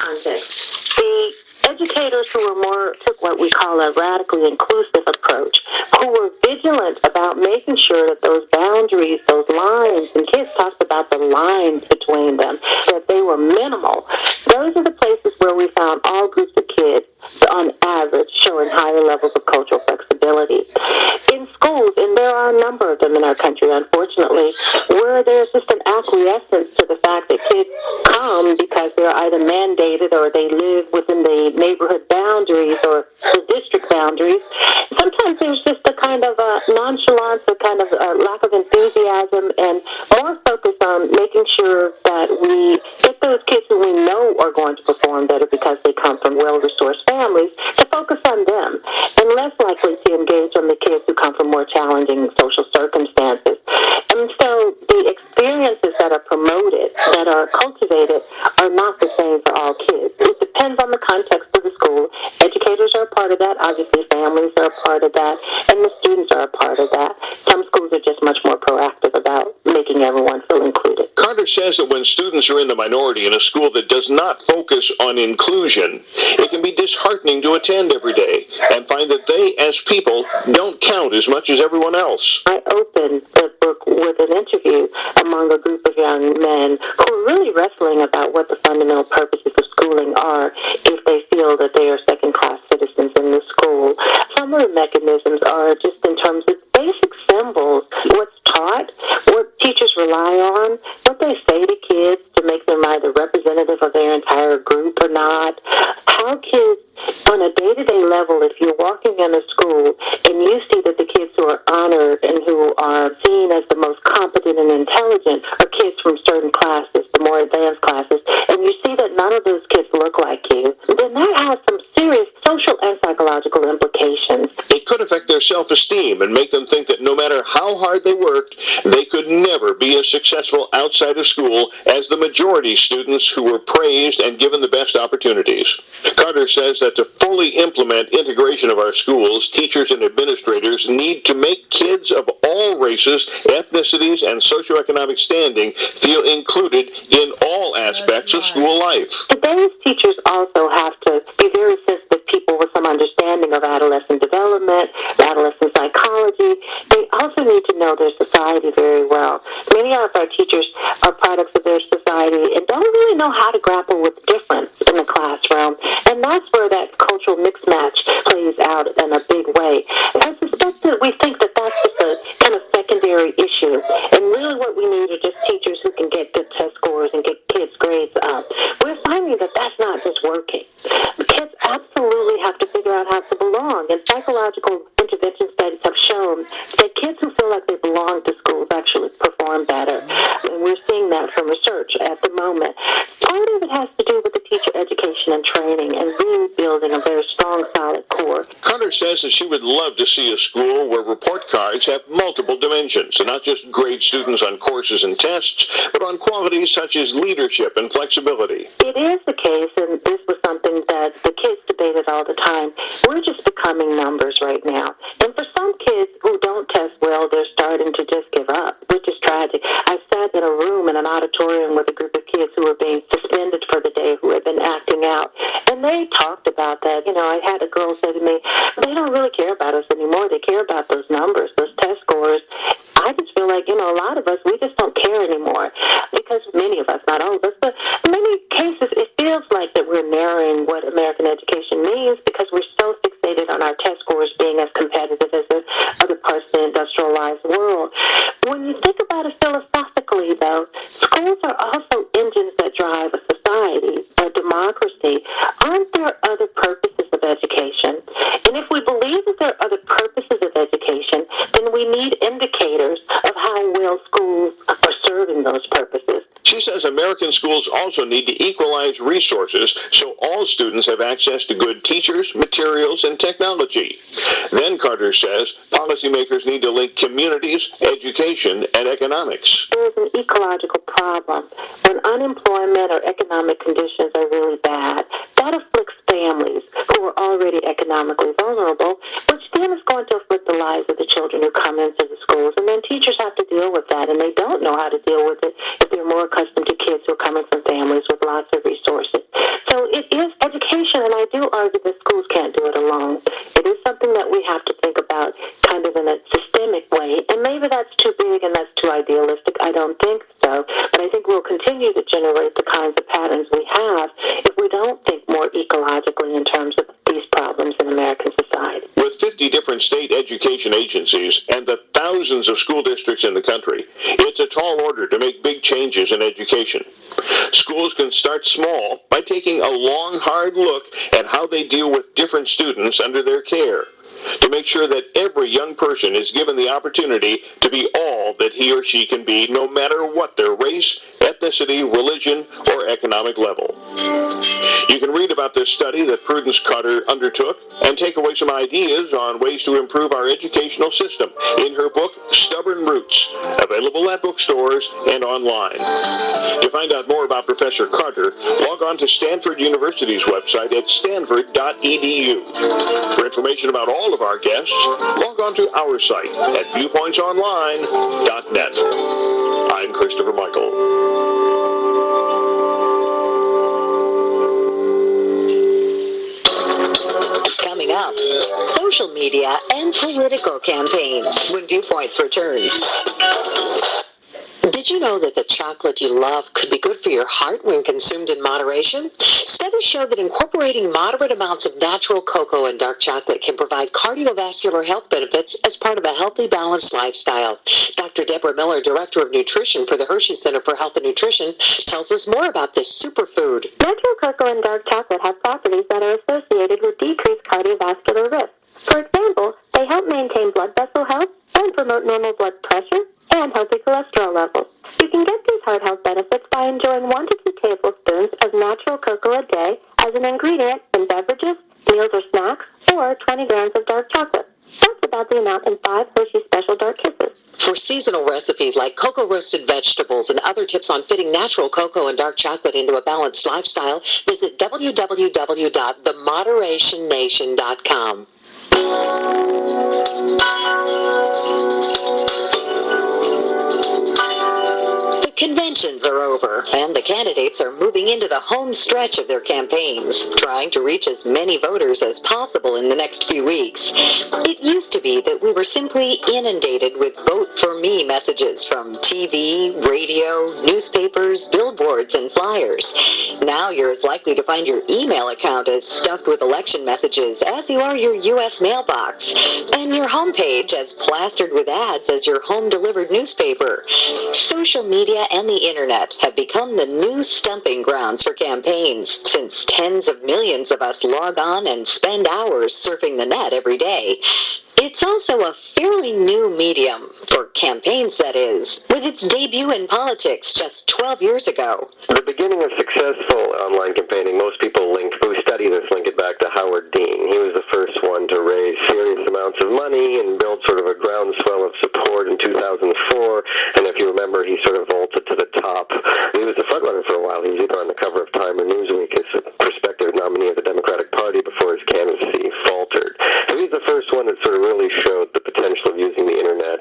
context. The educators who took what we call a radically inclusive approach, who were vigilant about making sure that those boundaries, those lines, and kids talked about the lines between them, that they were minimal. Those are the places where we found all groups of kids, on average, showing higher levels of cultural flexibility. In schools, and there are a number of them in our country, unfortunately, where there's just an acquiescence to the fact that kids come because they're either mandated or they live within the neighborhood boundaries or the district boundaries. Sometimes there's just a kind of a nonchalance, a kind of a lack of enthusiasm, and more focus on making sure that we get those kids who we know are going to perform better because they come from well-resourced families to focus on them, and less likely to engage on the kids who come from more challenging social circumstances. And so the experiences that are promoted, that are cultivated, are not the same for all kids. It depends on the context of the school. Educators are a part of that. Obviously, families are a part of that. And the students are a part of that. Some schools are just much more proactive about making everyone feel included. Carter says that when students are in the minority in a school that does not focus on inclusion, it can be disheartening to attend every day and find that they, as people, don't count as much as everyone else. I opened the book with an interview among a group of young men who are really wrestling about what the fundamental purposes of schooling are if they feel that they are second-class citizens in the school. Some of the mechanisms are just in terms of basic symbols, what's taught, what teachers rely on, what they say to kids to make them either representative of their entire group or not, how kids on a day-to-day level, if you're walking in a school and you see that the kids who are honored and who are seen as the most competent and intelligent are kids from certain classes, the more advanced classes, and you see that none of those kids look like you, then that has some serious social and psychological implications. It could affect their self-esteem and make them think that no matter how hard they worked, they could never be as successful outside of school as the majority students who were praised and given the best opportunities. Carter says that to fully implement integration of our schools, teachers and administrators need to make kids of all races, ethnicities, and socioeconomic standing feel included in all aspects of school life. Today's teachers also have to be very sensitive people with some understanding of adolescent development, adolescent psychology. They also need to know their society very well. Many of our teachers are products of their society and don't really know how to grapple with difference in the classroom. And that's where that cultural mix match plays out in a big way. I suspect that we think that that's just a kind of secondary issue. And really what we need are just teachers who can get good test scores and get kids' grades up. We're finding that that's not just working. The kids absolutely have to figure out how to belong. And psychological intervention studies have shown that kids who feel like they belong to schools actually perform better. And we're seeing that from research at the moment. Part of it has to do with the teacher education and training and really building a very strong, solid core. Carter says that she would love to see a school where report cards have multiple dimensions and not just grade students on courses and tests, but on qualities such as leadership and flexibility. It is the case, and this was something that the kids debated all the time. We're just becoming numbers right now. And for some kids who don't test well, they're starting to just give up, which is tragic. I sat in a room in an auditorium with a group of kids who were being suspended for the day, who had been acting out. And they talked about that. You know, I had a girl say to me, they don't really care about us anymore. They care about those numbers, those test scores. I just feel like, a lot of us, we just don't care anymore because many of us, not all of us, but in many cases it feels like that we're narrowing what American education means because we're so fixated on our test scores being as competitive as the other parts of the industrialized world. When you think about it philosophically, though, schools are also engines that drive a society, a democracy. Aren't there other purposes of education? And if we believe that there are other purposes of education, then we need indicators of how well schools are serving those purposes. She says American schools also need to equalize resources so all students have access to good teachers, materials, and technology. Then, Carter says, policymakers need to link communities, education, and economics. There's an ecological problem. When unemployment or economic conditions are really bad, that afflicts families who are already economically vulnerable, which then is going to afflict the lives of the children who come into the schools. And then teachers have to deal with that, and they don't know how to deal with it if they're more accustomed to kids who are coming from families with lots of resources. So it's it is education, and I do argue that schools can't do it alone. It is something that we have to think about kind of in a systemic way, and maybe that's too big and that's too idealistic. I don't think so, but I think we'll continue to generate the kinds of patterns we have if we don't think more ecologically in terms of these problems in American society. With 50 different state education agencies and the thousands of school districts in the country, it's a tall order to make big changes in education. Schools can start small by taking a long, hard look at how they deal with different students under their care, to make sure that every young person is given the opportunity to be all that he or she can be, no matter what their race, ethnicity, religion, or economic level. You can read about this study that Prudence Carter undertook and take away some ideas on ways to improve our educational system in her book, Stubborn Roots, available at bookstores and online. To find out more about Professor Carter, log on to Stanford University's website at stanford.edu. For information about all of our guests, log on to our site at viewpointsonline.net. I'm Christopher Michael. Coming up, social media and political campaigns when Viewpoints returns. Did you know that the chocolate you love could be good for your heart when consumed in moderation? Studies show that incorporating moderate amounts of natural cocoa and dark chocolate can provide cardiovascular health benefits as part of a healthy, balanced lifestyle. Dr. Deborah Miller, Director of Nutrition for the Hershey Center for Health and Nutrition, tells us more about this superfood. Natural cocoa and dark chocolate have properties that are associated with decreased cardiovascular risk. For example, they help maintain blood vessel health and promote normal blood pressure and healthy cholesterol levels. You can get these heart health benefits by enjoying 1 to 2 tablespoons of natural cocoa a day as an ingredient in beverages, meals or snacks, or 20 grams of dark chocolate. That's about the amount in 5 Hershey Special Dark Kisses. For seasonal recipes like cocoa roasted vegetables and other tips on fitting natural cocoa and dark chocolate into a balanced lifestyle, visit www.themoderationnation.com. The conventions are over, and the candidates are moving into the home stretch of their campaigns, trying to reach as many voters as possible in the next few weeks. It used to be that we were simply inundated with vote for me messages from TV, radio, newspapers, billboards, and flyers. Now you're as likely to find your email account as stuffed with election messages as you are your U.S. mailbox, and your homepage as plastered with ads as your home-delivered newspaper. Social media and the internet have become the new stumping grounds for campaigns, since tens of millions of us log on and spend hours surfing the net every day. It's also a fairly new medium, for campaigns that is, with its debut in politics just 12 years ago. The beginning of successful online campaigning, most people who study this link it back to Howard Dean. He was the first one to raise serious amounts of money and build sort of a groundswell of support in 2004, and if you remember, he sort of vaulted to the top. He was the frontrunner for a while. He was either on the cover of Time or Newsweek as a prospective nominee of the Democratic Party before his candidacy faltered. So he's the first one that sort of really showed the potential of using the internet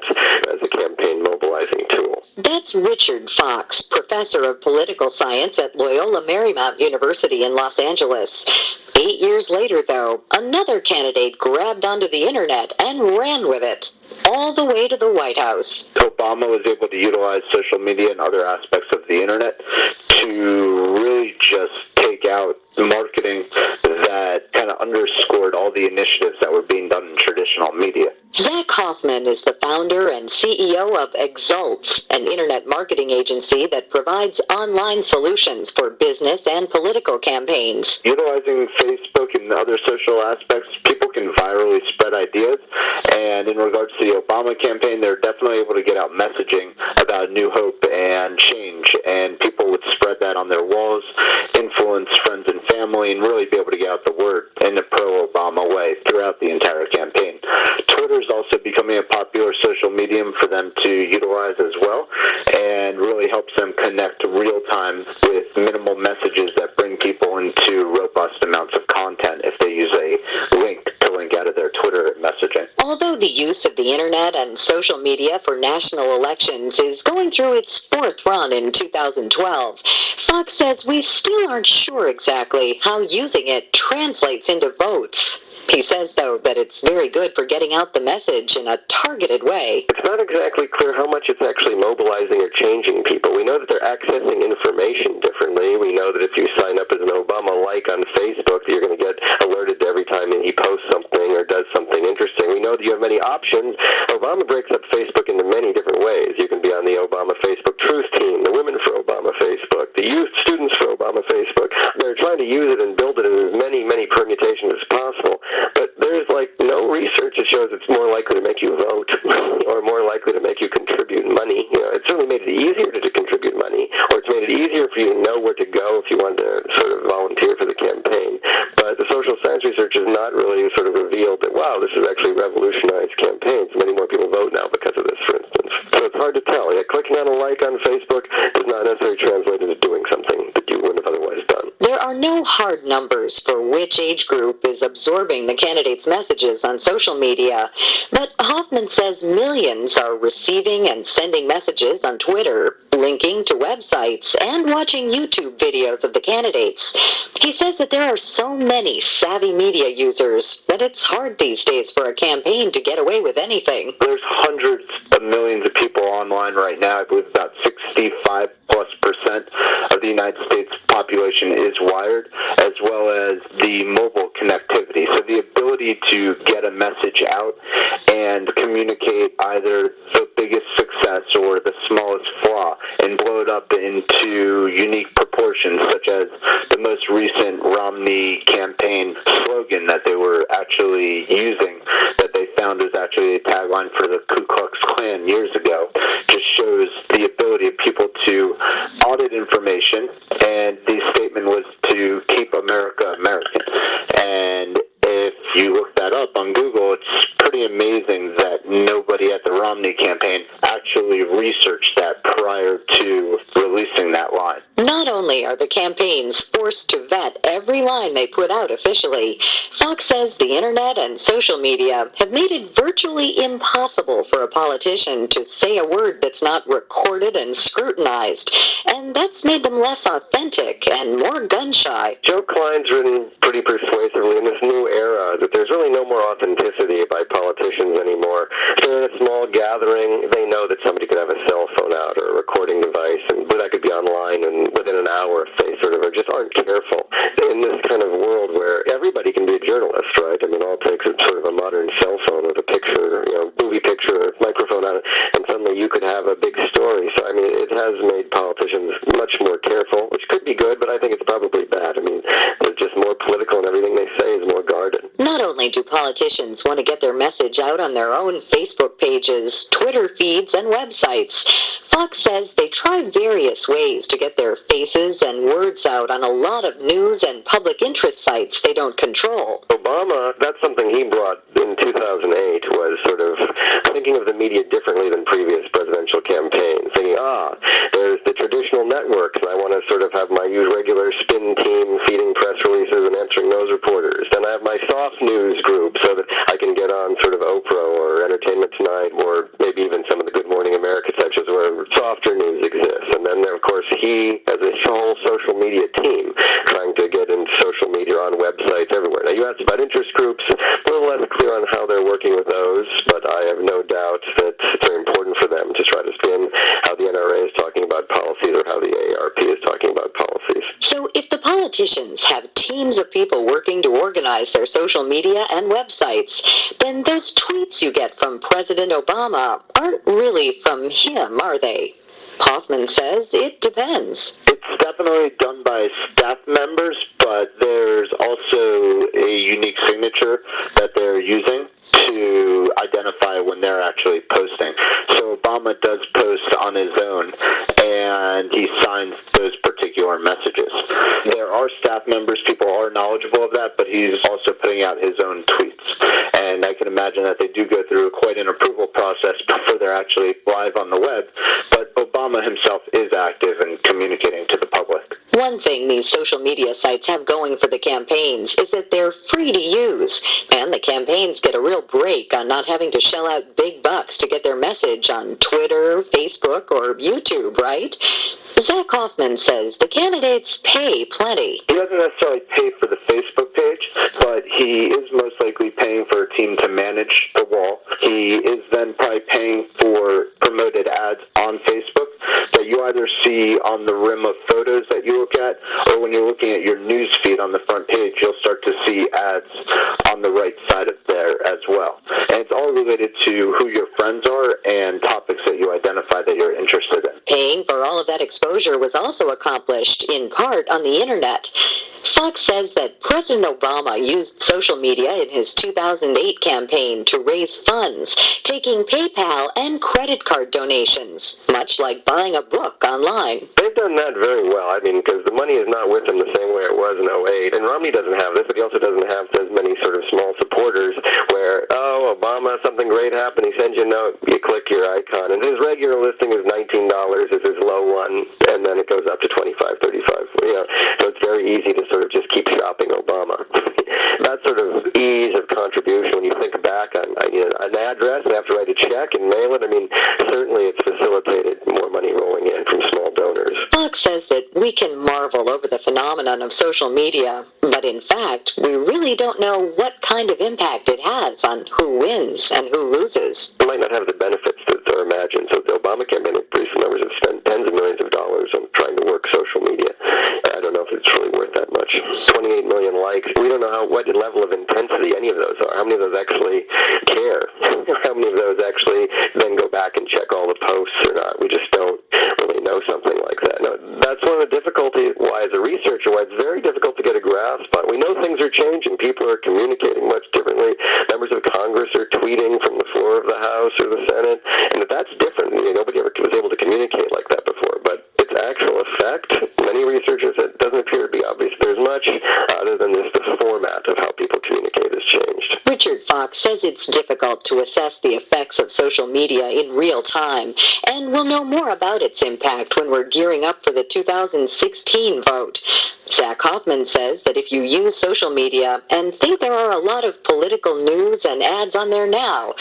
as a campaign mobilizing tool. That's Richard Fox, professor of political science at Loyola Marymount University in Los Angeles. 8 years later, though, another candidate grabbed onto the internet and ran with it, all the way to the White House. Obama was able to utilize social media and other aspects of the internet to really just take out marketing that kind of underscored all the initiatives that were being done in traditional media. Zach Hoffman is the founder and CEO of Exults, an internet marketing agency that provides online solutions for business and political campaigns. Utilizing Facebook and other social aspects, people can virally spread ideas, and in regards to the Obama campaign, they're definitely able to get out messaging about new hope and change, and people would spread that on their walls, influence friends and family, and really be able to get out the word in a pro-Obama way throughout the entire campaign. Twitter is also becoming a popular social medium for them to utilize as well, and really helps them connect real-time with minimal messages that bring people into robust amounts of content if they use a link to link out of their Twitter messaging. Although the use of the internet and social media for national elections is going through its fourth run in 2012, Fox says we still aren't sure exactly how using it translates into votes. He says, though, that it's very good for getting out the message in a targeted way. It's not exactly clear how much it's actually mobilizing or changing people. We know that they're accessing information differently. We know that if you sign up as an Obama like on Facebook, you're going to get alerted every time he posts something or does something interesting. We know that you have many options. Obama breaks up Facebook into many different ways. You can be on the Obama Facebook Truth Team, the Women for Obama Facebook, the Youth Students for Obama Facebook. They're trying to use it and build it in as many permutations as possible. But there's no research that shows it's more likely to make you vote or more likely to make you contribute money. It certainly made it easier to contribute money, or it's made it easier for you to know where to go if you want to sort of volunteer for the campaign. But the social science research has not really sort of revealed that, wow, this has actually revolutionized campaigns. Many more people vote now because of this, for instance. So it's hard to tell. Clicking on a like on Facebook does not necessarily translate into doing something that you wouldn't have otherwise done. There are no hard numbers for which age group is absorbing the candidates' messages on social media, but Hoffman says millions are receiving and sending messages on Twitter, linking to websites, and watching YouTube videos of the candidates. He says that there are so many savvy media users that it's hard these days for a campaign to get away with anything. There's hundreds of millions of people online right now. I believe about 65+% of the United States population is wired, as well as the mobile connectivity. So the ability to get a message out and communicate either the biggest success or the smallest flaw and blow it up into unique proportions, such as the most recent Romney campaign slogan that they were actually using, that they found was actually a tagline for the Ku Klux Klan years ago, just shows the ability of people to audit information, and the statement was to keep America American. And if you look that up on Google, it's pretty amazing that nobody at the Romney campaign actually researched that prior to releasing that line. Not only are the campaigns forced to vet every line they put out officially, Fox says the internet and social media have made it virtually impossible for a politician to say a word that's not recorded and scrutinized, and that's made them less authentic and more gun-shy. Joe Klein's written pretty persuasively in this new era that there's really no more authenticity by politicians anymore. If they're in a small gathering, they know that somebody could have a cell phone out or a recording device, and that could be online and within an hour if they sort of just aren't careful. In this kind of world where everybody can be a journalist, right? I mean, all it takes is sort of a modern cell phone with a picture, movie picture, microphone on it, and suddenly you could have a big story. So, I mean, it has made politicians much more careful, which could be good, but I think it's probably bad. I mean, they're just more political and everything they say is more guarded. Not only do politicians want to get their message out on their own Facebook pages, Twitter feeds, and websites, Fox says they try various ways to get their faces and words out on a lot of news and public interest sites they don't control. Obama, that's something he brought in 2008, was sort of thinking of the media differently than previous presidential campaigns, thinking, there's the traditional networks, and I want to sort of have my regular spin team feeding press releases and answering those reporters. Then I have my soft news group so that I can get on sort of Oprah or Entertainment Tonight or maybe even some of the Good Morning America sections where softer news exists. And then, of course, he has a whole social media team trying to get into social media on websites everywhere. Now, you asked about interest groups. A little less clear on how they're working with those, but I have no doubt that it's very important for them to try to spin how the NRA is talking about policies or how the AARP is talking about policies. So if the politicians have teams of people working to organize their social media and websites, then those tweets you get from President Obama aren't really from him, are they? Hoffman says it depends. It's definitely done by staff members, but there's also a unique signature that they're using to identify when they're actually posting. So Obama does post on his own, and he signs those particular messages. There are staff members, people are knowledgeable of that, but he's also putting out his own tweets. And I can imagine that they do go through quite an approval process before they're actually live on the web, but Obama himself is active in communicating to the public. One thing these social media sites have going for the campaigns is that they're free to use, and the campaigns get a real break on not having to shell out big bucks to get their message on Twitter, Facebook, or YouTube, right? Zach Hoffman says the candidates pay plenty. He doesn't necessarily pay for the Facebook page, but he is most likely paying for a team to manage the wall. He is then probably paying for promoted ads on Facebook that you either see on the rim of photos that you look at, or when you're looking at your news feed on the front page, you'll start to see ads on the right side of there as well. And it's all related to who your friends are and topics that you identify that you're interested in. Paying for all of that exposure was also accomplished, in part, on the internet. Fox says that President Obama used social media in his 2008 campaign to raise funds, taking PayPal and credit card donations, much like buying a book online. They've done that very well, because the money is not with them the same way it was in 2008. And Romney doesn't have this, but he also doesn't have as many sort of small supporters where, Obama, something great happened, he sends you a note, you click your icon. And his regular listing is $19 is his low one, and then it goes up to $25, $35. So it's very easy to sort of just keep shopping Obama. That sort of ease of contribution, when you think back on an address and have to write a check and mail it, certainly it's facilitated more money rolling in from small donors. Fox says that we can marvel over the phenomenon of social media, but in fact, we really don't know what kind of impact it has on who wins and who loses. It might not have the benefits that are imagined. So the Obama campaign, pretty some numbers, have spent tens of millions of dollars on trying to work social media. I don't know if it's really worth that much. 28 million likes. We don't know what level of intensity any of those are. How many of those actually care? How many of those actually then go back and check all the posts or not? We just don't really know something like that. No, that's one of the difficulties, why as a researcher, why it's very difficult to get a grasp on. We know things are changing. People are communicating much differently. Members of Congress are tweeting from the floor of the House or the Senate, and that's different. Nobody ever was able to communicate like that before, but its actual effect, many researchers, it doesn't appear to be obvious there's much other than just the format of how people communicate has changed. Richard Fox says it's difficult to assess the effects of social media in real time, and we'll know more about its impact when we're gearing up for the 2016 vote. Zach Hoffman says that if you use social media and think there are a lot of political news and ads on there now,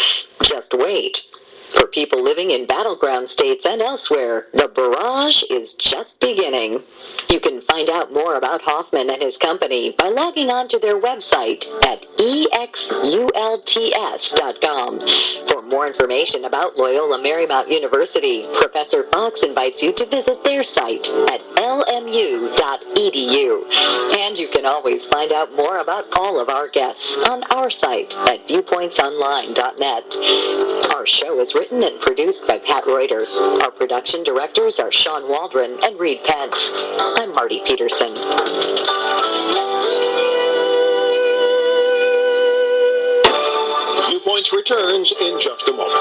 just wait. For people living in battleground states and elsewhere, the barrage is just beginning. You can find out more about Hoffman and his company by logging on to their website at exults.com. For more information about Loyola Marymount University, Professor Fox invites you to visit their site at lmu.edu. And you can always find out more about all of our guests on our site at viewpointsonline.net. Our show is written and produced by Pat Reuter. Our production directors are Sean Waldron and Reed Pence. I'm Marty Peterson. Viewpoints returns in just a moment.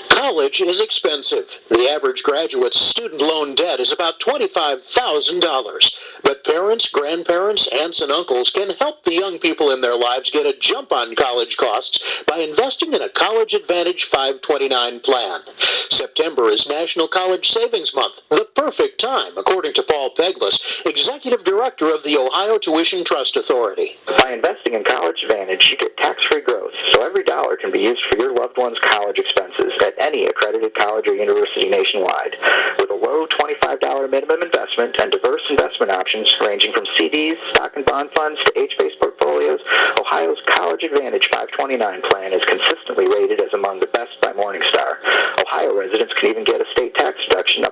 College is expensive. The average graduate's student loan debt is about $25,000. But parents, grandparents, aunts, and uncles can help the young people in their lives get a jump on college costs by investing in a College Advantage 529 plan. September is National College Savings Month, the perfect time, according to Paul Peglis, Executive Director of the Ohio Tuition Trust Authority. By investing in College Advantage, you get tax-free growth, so every dollar can be used for your loved one's college expenses at any accredited college or university nationwide. With a low $25 minimum investment and diverse investment options ranging from CDs, stock and bond funds to H-based portfolios, Ohio's College Advantage 529 plan is consistently rated as among the best by Morningstar. Ohio residents can even get a state tax deduction up